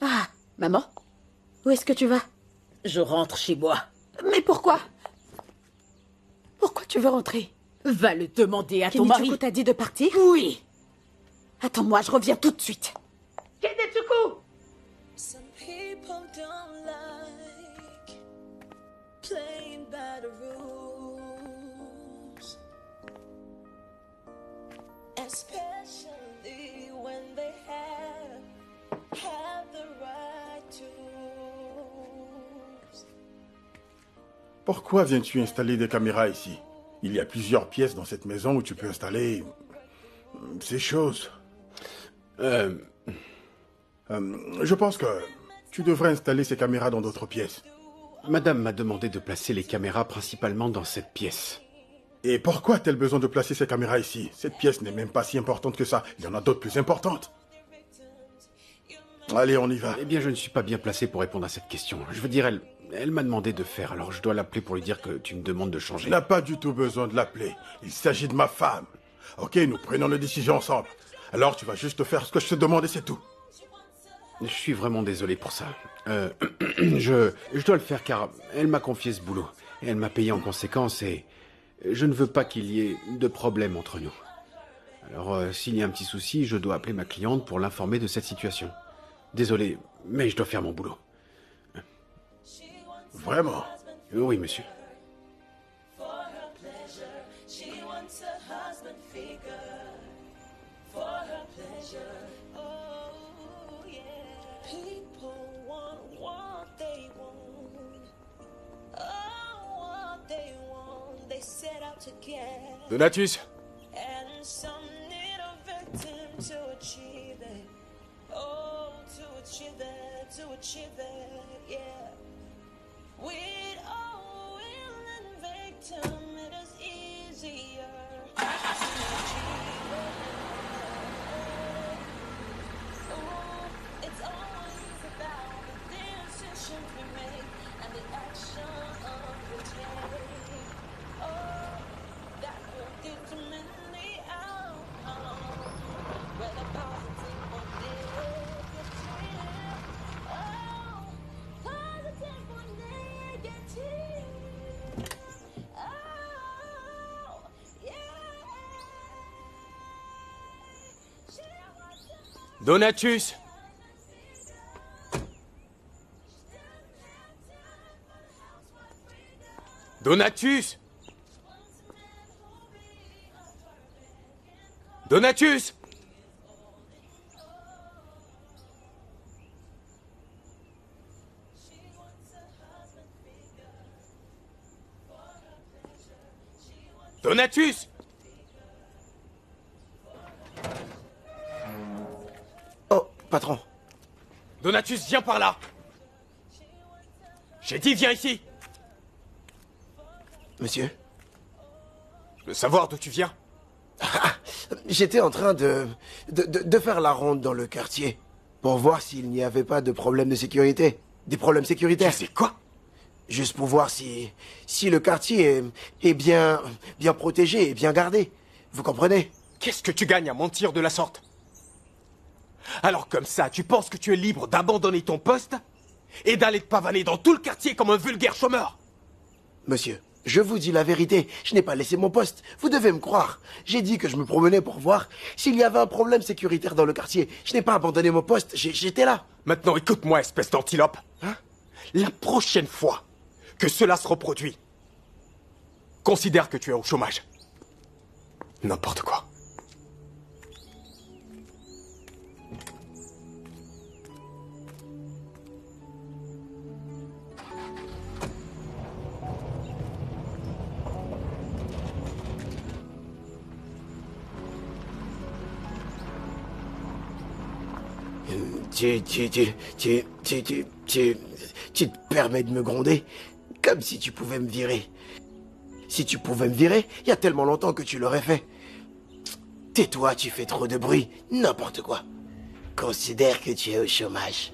Ah, maman, où est-ce que tu vas? Je rentre chez moi. Mais pourquoi? Pourquoi tu veux rentrer? Va le demander à ton Kenichiko mari. t'a dit de partir? Oui. Attends-moi, je reviens tout de suite. Kenetsuko! Some people don't like playing by the rules, especially when they have the right tools. Pourquoi viens-tu installer des caméras ici? Il y a plusieurs pièces dans cette maison où tu peux installer ces choses. Je pense que tu devrais installer ces caméras dans d'autres pièces. Madame m'a demandé de placer les caméras principalement dans cette pièce. Et pourquoi a-t-elle besoin de placer ces caméras ici? Cette pièce n'est même pas si importante que ça. Il y en a d'autres plus importantes. Allez, on y va. Eh bien, je ne suis pas bien placé pour répondre à cette question. Je veux dire, elle m'a demandé de faire, alors je dois l'appeler pour lui dire que tu me demandes de Tu changer. n'as pas du tout besoin de l'appeler. Il s'agit de ma femme. Ok, nous prenons les décisions ensemble. Alors tu vas juste faire ce que je te demande et c'est tout. Je suis vraiment désolé pour ça. Je dois le faire car elle m'a confié ce boulot. Et elle m'a payé en conséquence et je ne veux pas qu'il y ait de problème entre nous. Alors, s'il y a un petit souci, je dois appeler ma cliente pour l'informer de cette situation. Désolé, mais je dois faire mon boulot. Vraiment? Oui, monsieur. For her pleasure, she wants a husband figure. For her pleasure, oh yeah. People want what they want. Oh, what they want. They set out to get. Donatus, And some need a victim to achieve it. Oh, to achieve it, yeah. With all will and victim, it is easier to achieve it. Oh, it's always about the decisions we make and the actions we take. Oh, that will determine the outcome, whether positive or negative. Oh, positive or negative. Oh, yeah. She wants to Donatus, Donatus, Donatus. Donatus! Oh, patron. Donatus, viens par là! J'ai dit, viens ici! Monsieur? Je veux savoir d'où tu viens. J'étais en train de faire la ronde dans le quartier pour voir s'il n'y avait pas de problème de sécurité. Des problèmes sécuritaires. Tu sais quoi? Juste pour voir si le quartier est bien protégé et bien gardé. Vous comprenez? Qu'est-ce que tu gagnes à mentir de la sorte? Alors comme ça, tu penses que tu es libre d'abandonner ton poste et d'aller te pavaner dans tout le quartier comme un vulgaire chômeur? Monsieur, je vous dis la vérité. Je n'ai pas laissé mon poste. Vous devez me croire. J'ai dit que je me promenais pour voir s'il y avait un problème sécuritaire dans le quartier. Je n'ai pas abandonné mon poste. J'étais là. Maintenant, écoute-moi, espèce d'antilope. Hein? La prochaine fois que cela se reproduit, considère que tu es au chômage. N'importe quoi. Tu te permets de me gronder comme si tu pouvais me virer. Si tu pouvais me virer, il y a tellement longtemps que tu l'aurais fait. Tais-toi, tu fais trop de bruit, n'importe quoi. Considère que tu es au chômage.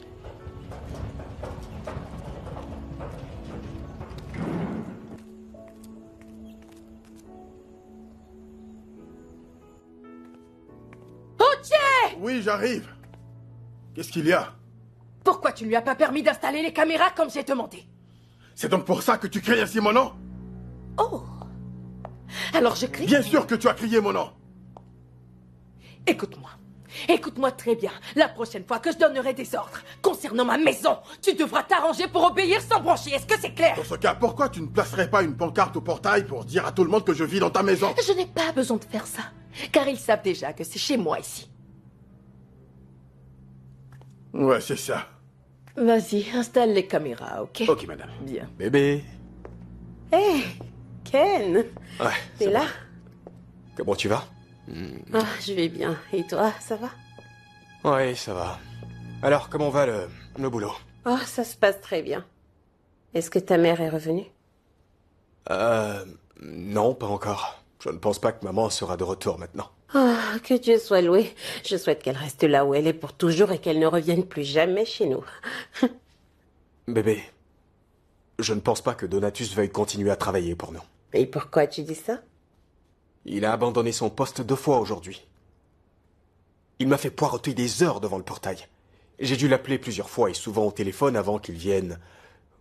plaît. Oui, j'arrive. Qu'est-ce qu'il y a? Pourquoi tu ne lui as pas permis d'installer les caméras comme j'ai demandé? C'est donc pour ça que tu cries ainsi mon nom? Oh. Alors je crie? Bien sûr que tu as crié mon nom. Écoute-moi. Écoute-moi très bien. La prochaine fois que je donnerai des ordres concernant ma maison, tu devras t'arranger pour obéir sans broncher. Est-ce que c'est clair? Dans ce cas, pourquoi tu ne placerais pas une pancarte au portail pour dire à tout le monde que je vis dans ta maison? Je n'ai pas besoin de faire ça, car ils savent déjà que c'est chez moi ici. Ouais, c'est ça. Vas-y, installe les caméras, ok? Ok, madame. Bien. Bébé. Hé, Ken, Ouais. t'es là? Comment tu vas? Ah, je vais bien. Et toi, ça va? Ouais, ça va. Alors, comment va le boulot? Oh, ça se passe très bien. Est-ce que ta mère est revenue? Non, pas encore. Je ne pense pas que maman sera de retour maintenant. Ah, que Dieu soit loué. Je souhaite qu'elle reste là où elle est pour toujours et qu'elle ne revienne plus jamais chez nous. Bébé, je ne pense pas que Donatus veuille continuer à travailler pour nous. Et pourquoi tu dis ça? Il a abandonné son poste 2 fois aujourd'hui. Il m'a fait poireauter des heures devant le portail. J'ai dû l'appeler plusieurs fois et souvent au téléphone avant qu'il vienne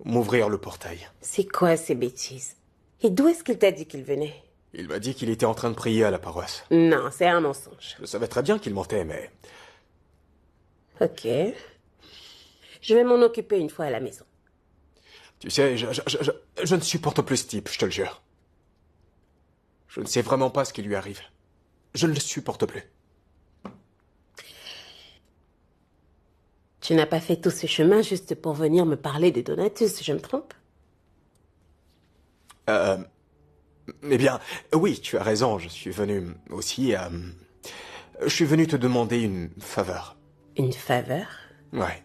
m'ouvrir le portail. C'est quoi ces bêtises? Et d'où est-ce qu'il t'a dit qu'il venait? Il m'a dit qu'il était en train de prier à la paroisse. Non, c'est un mensonge. Je savais très bien qu'il mentait, mais... Ok. Je vais m'en occuper une fois à la maison. Tu sais, je ne supporte plus ce type, je te le jure. Je ne sais vraiment pas ce qui lui arrive. Je ne le supporte plus. Tu n'as pas fait tout ce chemin juste pour venir me parler de Donatus, je me trompe? Eh bien, oui, tu as raison, je suis venu aussi je suis venu te demander une faveur. Une faveur? Ouais.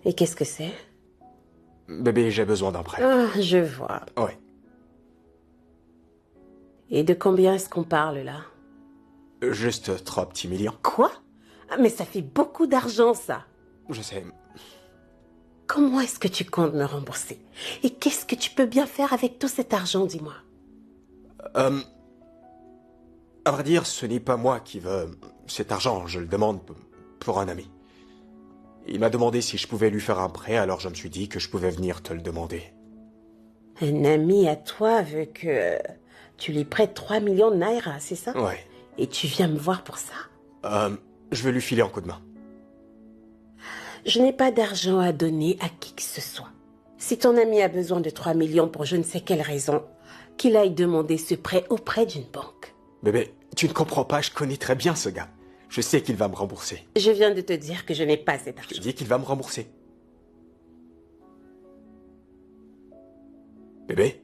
Et qu'est-ce que c'est? Bébé, j'ai besoin d'un prêt. Ah, je vois. Ouais. Et de combien est-ce qu'on parle, là? Juste 3 petits millions. Quoi? Ah, mais ça fait beaucoup d'argent, ça. Je sais. Comment est-ce que tu comptes me rembourser? Et qu'est-ce que tu peux bien faire avec tout cet argent, dis-moi? À vrai dire, ce n'est pas moi qui veux cet argent, je le demande pour un ami. Il m'a demandé si je pouvais lui faire un prêt, alors je me suis dit que je pouvais venir te le demander. Un ami à toi veut que tu lui prêtes 3 millions de naira, c'est ça? Ouais. Et tu viens me voir pour ça? Je vais lui filer un coup de main. Je n'ai pas d'argent à donner à qui que ce soit. Si ton ami a besoin de 3 millions pour je ne sais quelle raison, qu'il aille demander ce prêt auprès d'une banque. Bébé, tu ne comprends pas, je connais très bien ce gars. Je sais qu'il va me rembourser. Je viens de te dire que je n'ai pas cet Je argent. te dis qu'il va me rembourser. Bébé?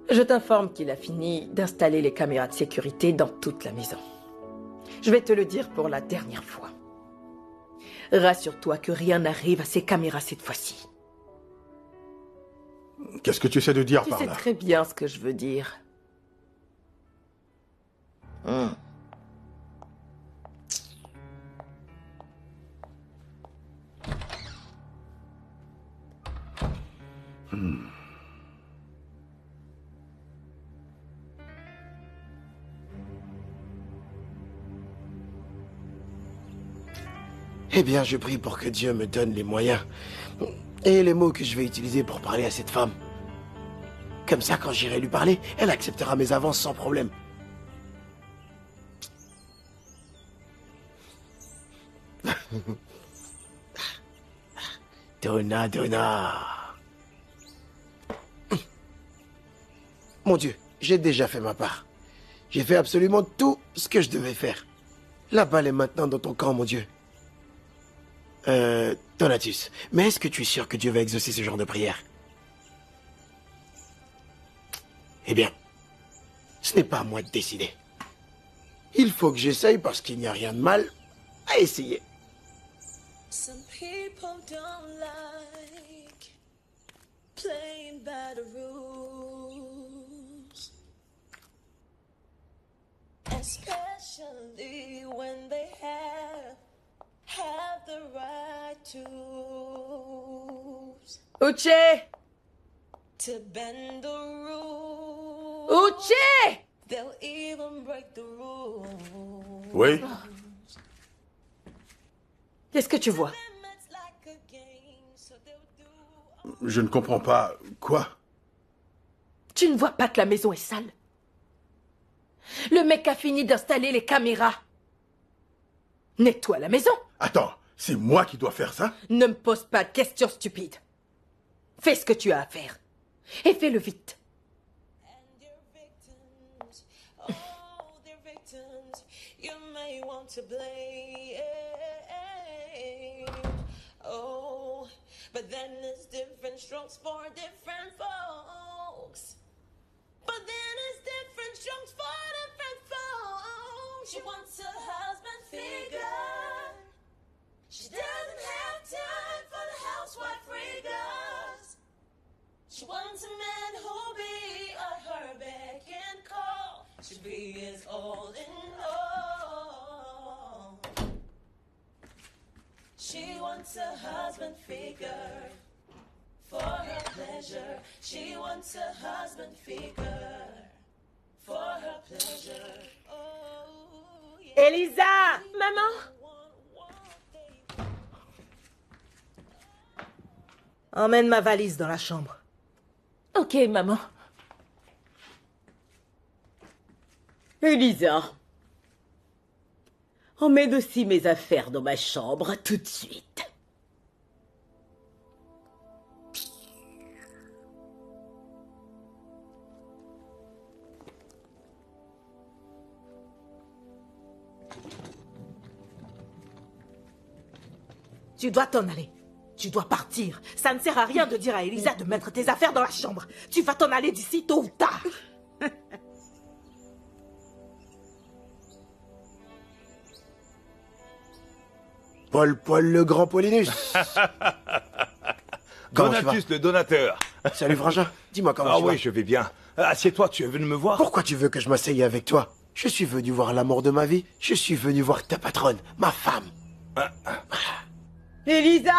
Je t'informe qu'il a fini d'installer les caméras de sécurité dans toute la maison. Je vais te le dire pour la dernière fois. Rassure-toi que rien n'arrive à ces caméras cette fois-ci. Qu'est-ce que tu essaies de dire Tu par sais là? très bien ce que je veux dire. Eh bien, je prie pour que Dieu me donne les moyens et les mots que je vais utiliser pour parler à cette femme. Comme ça, quand j'irai lui parler, elle acceptera mes avances sans problème. Donna, Donna. Mon Dieu, j'ai déjà fait ma part. J'ai fait absolument tout ce que je devais faire. La balle est maintenant dans ton camp, mon Dieu. Donatus, mais est-ce que tu es sûr que Dieu va exaucer ce genre de prière? Eh bien, ce n'est pas à moi de décider. Il faut que j'essaye parce qu'il n'y a rien de mal à essayer. Some people don't like playing by the rules, especially tattoos Uche! to bend the rules. Uche! They'll even break the rules. Oui? Qu'est-ce que tu vois? It's like a game, so they'll do. Je ne comprends pas. Quoi? Tu ne vois pas que la maison est sale? Le mec a fini d'installer les caméras. Nettoie la maison. Attends, c'est moi qui dois faire ça? Ne me pose pas de questions stupides. Fais ce que tu as à faire. Et fais-le vite. And they're victims. Oh, they're victims. You may want to blame. Oh, but then it's different strokes for different folks. But then it's different strokes for different folks. She wants a husband figure. She doesn't have time for the housewife riggers. She wants a man who'll be at her beck and call. She'll be his all in all. She wants a husband figure for her pleasure. She wants a husband figure for her pleasure. Oh, yeah. Elisa! Maman! Emmène ma valise dans la chambre. Ok, maman. Elisa, emmène aussi mes affaires dans ma chambre tout de suite. Tu dois t'en aller. Tu dois partir. Ça ne sert à rien de dire à Elisa de mettre tes affaires dans la chambre. Tu vas t'en aller d'ici tôt ou tard. Paul le grand Paulinus. Comment tu vas? Donatus le donateur. Salut Frangin, dis-moi comment Ah tu vas. oui, je vais bien. Assieds-toi, tu es venu me voir? Pourquoi tu veux que je m'asseye avec toi? Je suis venu voir l'amour de ma vie. Je suis venu voir ta patronne, ma femme. Elisa?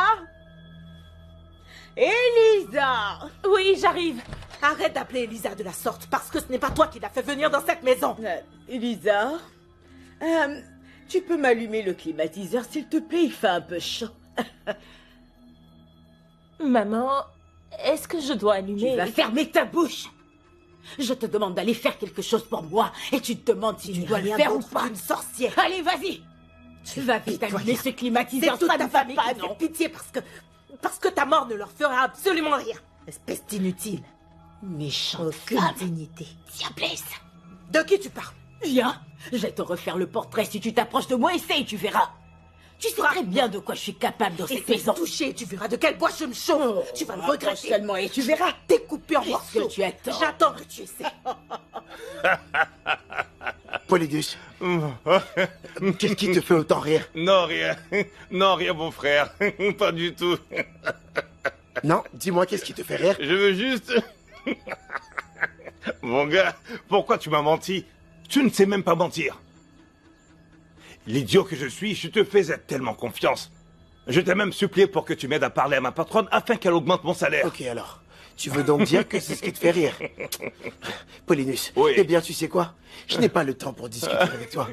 Elisa! Oui, j'arrive. Arrête d'appeler Elisa de la sorte, parce que ce n'est pas toi qui l'as fait venir dans cette maison. Elisa? Tu peux m'allumer le climatiseur, s'il te plaît, il fait un peu chaud. Maman, est-ce que je dois allumer? Tu vas fermer ta bouche! Je te demande d'aller faire quelque chose pour moi, et tu te demandes si tu dois le faire ou pas. Une sorcière. Allez, vas-y! Tu vas vite allumer ce climatiseur, C'est toute ça ta ne va famille pas, qui fait non? pitié parce que ta mort ne leur fera absolument rien. Espèce d'inutile. Méchante Aucune femme. dignité. Diablesse! De qui tu parles? Viens, je vais te refaire le portrait si tu t'approches de moi, essaye, tu verras. Tu sais très bien de quoi je suis capable dans cette Essaye maison. de toucher, tu verras de quel bois je me chauffe. Tu vas le regretter. Approche seulement et tu verras. Découpé en Qu'est-ce morceaux. que tu attends? J'attends que tu essaies. Paulinus, qu'est-ce qui te fait autant rire? Non, rien. Non, rien, mon frère. Pas du tout. Non, dis-moi qu'est-ce qui te fait rire? Je veux juste... Mon gars, pourquoi tu m'as menti? Tu ne sais même pas mentir. L'idiot que je suis, je te faisais tellement confiance. Je t'ai même supplié pour que tu m'aides à parler à ma patronne afin qu'elle augmente mon salaire. Ok alors, tu veux donc dire que c'est ce qui te fait rire? Paulinus, Oui. eh bien tu sais quoi? Je n'ai pas le temps pour discuter avec toi.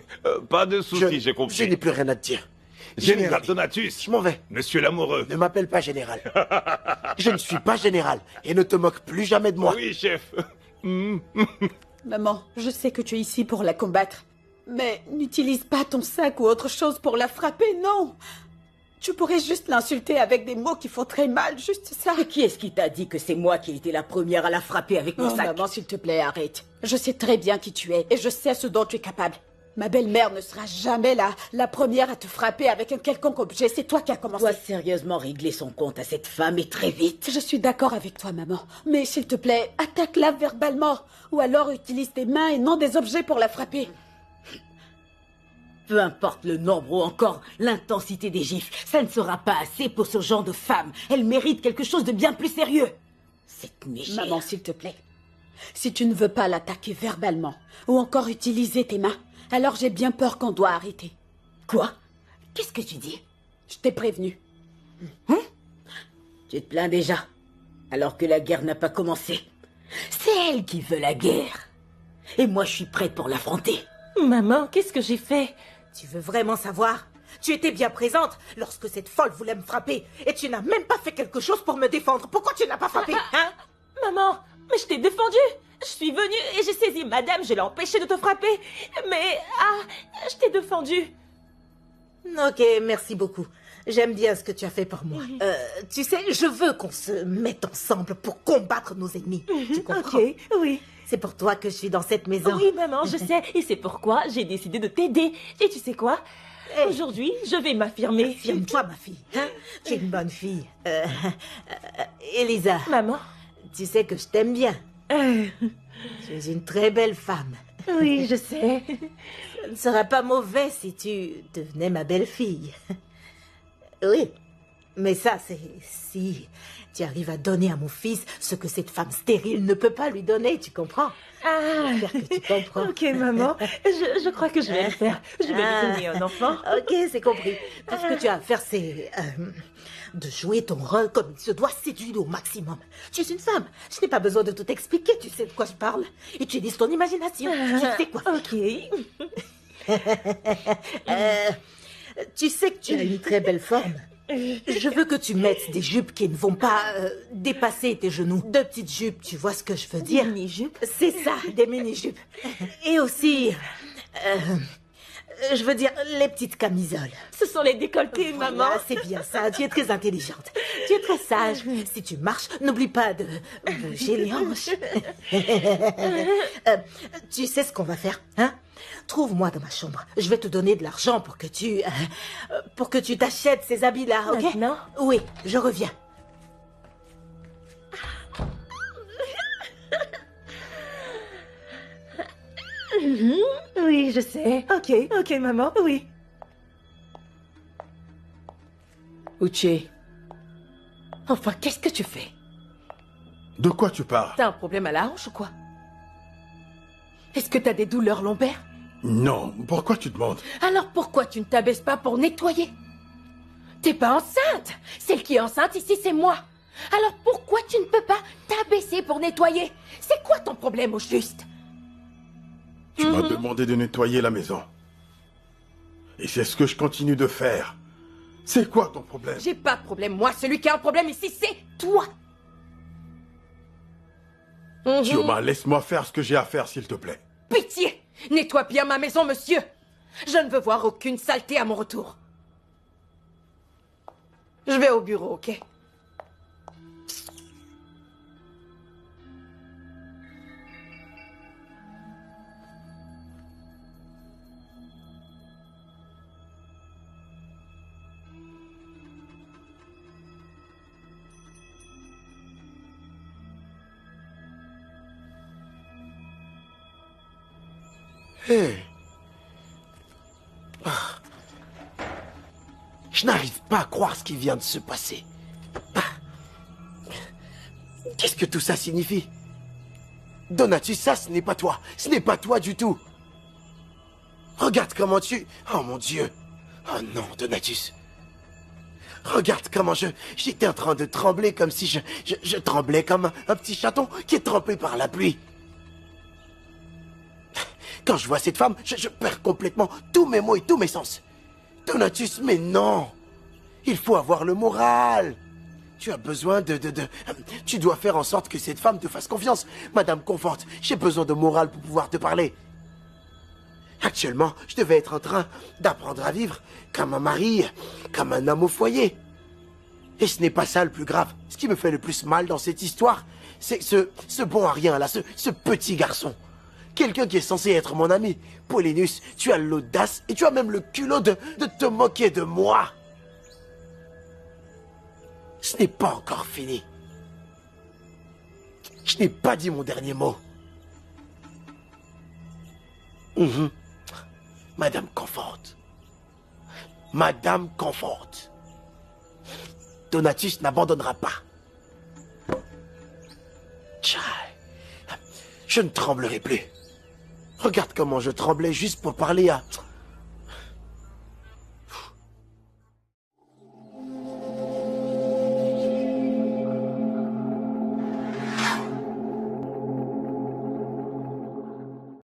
Pas de soucis, j'ai compris. Je n'ai plus rien à te dire. Je vais Général aller. Donatus. Je m'en vais. Monsieur l'amoureux. Ne m'appelle pas général. Je ne suis pas général et ne te moque plus jamais de moi. Oui, chef. Maman, je sais que tu es ici pour la combattre. Mais n'utilise pas ton sac ou autre chose pour la frapper, non. Tu pourrais juste l'insulter avec des mots qui font très mal, juste ça. Et qui est-ce qui t'a dit que c'est moi qui ai été la première à la frapper avec mon Oh, sac? maman, s'il te plaît, arrête. Je sais très bien qui tu es et je sais ce dont tu es capable. Ma belle-mère ne sera jamais là, la première à te frapper avec un quelconque objet. C'est toi qui as On commencé. doit sérieusement régler son compte à cette femme et très vite. Je suis d'accord avec toi, maman. Mais s'il te plaît, attaque-la verbalement. Ou alors utilise tes mains et non des objets pour la frapper. Peu importe le nombre ou encore l'intensité des gifles, ça ne sera pas assez pour ce genre de femme. Elle mérite quelque chose de bien plus sérieux. Cette mégère. Maman, s'il te plaît. Si tu ne veux pas l'attaquer verbalement ou encore utiliser tes mains, alors j'ai bien peur qu'on doit arrêter. Quoi? Qu'est-ce que tu dis? Je t'ai prévenu. Tu te plains déjà, alors que la guerre n'a pas commencé. C'est elle qui veut la guerre. Et moi, je suis prête pour l'affronter. Maman, qu'est-ce que j'ai fait? Tu veux vraiment savoir? Tu étais bien présente lorsque cette folle voulait me frapper. Et tu n'as même pas fait quelque chose pour me défendre. Pourquoi tu n'as pas frappé, hein? Maman, mais je t'ai défendue. Je suis venue et j'ai saisi madame, je l'ai empêchée de te frapper. Mais, je t'ai défendue. Ok, merci beaucoup. J'aime bien ce que tu as fait pour moi. Tu sais, je veux qu'on se mette ensemble pour combattre nos ennemis. Tu comprends? Ok, oui. C'est pour toi que je suis dans cette maison. Oui, maman, je sais. Et c'est pourquoi j'ai décidé de t'aider. Et tu sais quoi? Aujourd'hui, je vais m'affirmer. Affirme-toi, ma fille. Hein? Tu es une bonne fille. Elisa. Maman. Tu sais que je t'aime bien. Tu es une très belle femme. Oui, je sais. Ce ne serait pas mauvais si tu devenais ma belle-fille. Oui, mais ça, c'est si tu arrives à donner à mon fils ce que cette femme stérile ne peut pas lui donner, tu comprends? J'espère que tu comprends. Ok, maman, je crois que je vais le faire. Je vais lui donner un enfant. Ok, c'est compris. Tout ce que tu as à faire, c'est de jouer ton rôle comme il se doit, séduire au maximum. Tu es une femme, je n'ai pas besoin de tout expliquer, tu sais de quoi je parle. Utilise ton imagination, tu sais quoi faire. Ok. Tu sais que tu as une très belle forme. Je veux que tu mettes des jupes qui ne vont pas dépasser tes genoux. De petites jupes, tu vois ce que je veux dire? Des mini-jupes? C'est ça, des mini-jupes. Et aussi, je veux dire, les petites camisoles. Ce sont les décolletés, Voilà, maman. c'est bien ça, tu es très intelligente. Tu es très sage. Si tu marches, n'oublie pas de bouger les hanches. Tu sais ce qu'on va faire, hein? Trouve-moi dans ma chambre. Je vais te donner de l'argent pour que tu t'achètes ces habits-là, ok? Maintenant? Oui, je reviens. Oui, je sais. Ok, maman, oui. Uche, Enfin, qu'est-ce que tu fais? De quoi tu parles? T'as un problème à la hanche ou quoi? Est-ce que t'as des douleurs lombaires? Non, pourquoi tu demandes? Alors pourquoi tu ne t'abaisses pas pour nettoyer? T'es pas enceinte! Celle qui est enceinte ici, c'est moi! Alors pourquoi tu ne peux pas t'abaisser pour nettoyer? C'est quoi ton problème au juste? Tu m'as demandé de nettoyer la maison. Et c'est ce que je continue de faire. C'est quoi ton problème? J'ai pas de problème, moi. Celui qui a un problème ici, c'est toi! Tioma, laisse-moi faire ce que j'ai à faire, s'il te plaît. Pitié! Nettoie bien ma maison, monsieur! Je ne veux voir aucune saleté à mon retour. Je vais au bureau, ok? Hé. Je n'arrive pas à croire ce qui vient de se passer. Qu'est-ce que tout ça signifie? Donatus, ça, ce n'est pas toi. Ce n'est pas toi du tout. Regarde comment tu... Oh mon Dieu. Oh non, Donatus. Regarde comment j'étais en train de trembler comme si je tremblais comme un petit chaton qui est trempé par la pluie. Quand je vois cette femme, je perds complètement tous mes mots et tous mes sens. Donatus, mais non. Il faut avoir le moral. Tu as besoin Tu dois faire en sorte que cette femme te fasse confiance. Madame Confort, j'ai besoin de moral pour pouvoir te parler. Actuellement, je devais être en train d'apprendre à vivre comme un mari, comme un homme au foyer. Et ce n'est pas ça le plus grave. Ce qui me fait le plus mal dans cette histoire, c'est ce bon à rien là, ce petit garçon. Quelqu'un qui est censé être mon ami. Paulinus, tu as l'audace et tu as même le culot de te moquer de moi. Ce n'est pas encore fini. Je n'ai pas dit mon dernier mot. Madame Confort. Madame Confort. Donatus n'abandonnera pas. Tchai. Je ne tremblerai plus. Regarde comment je tremblais juste pour parler à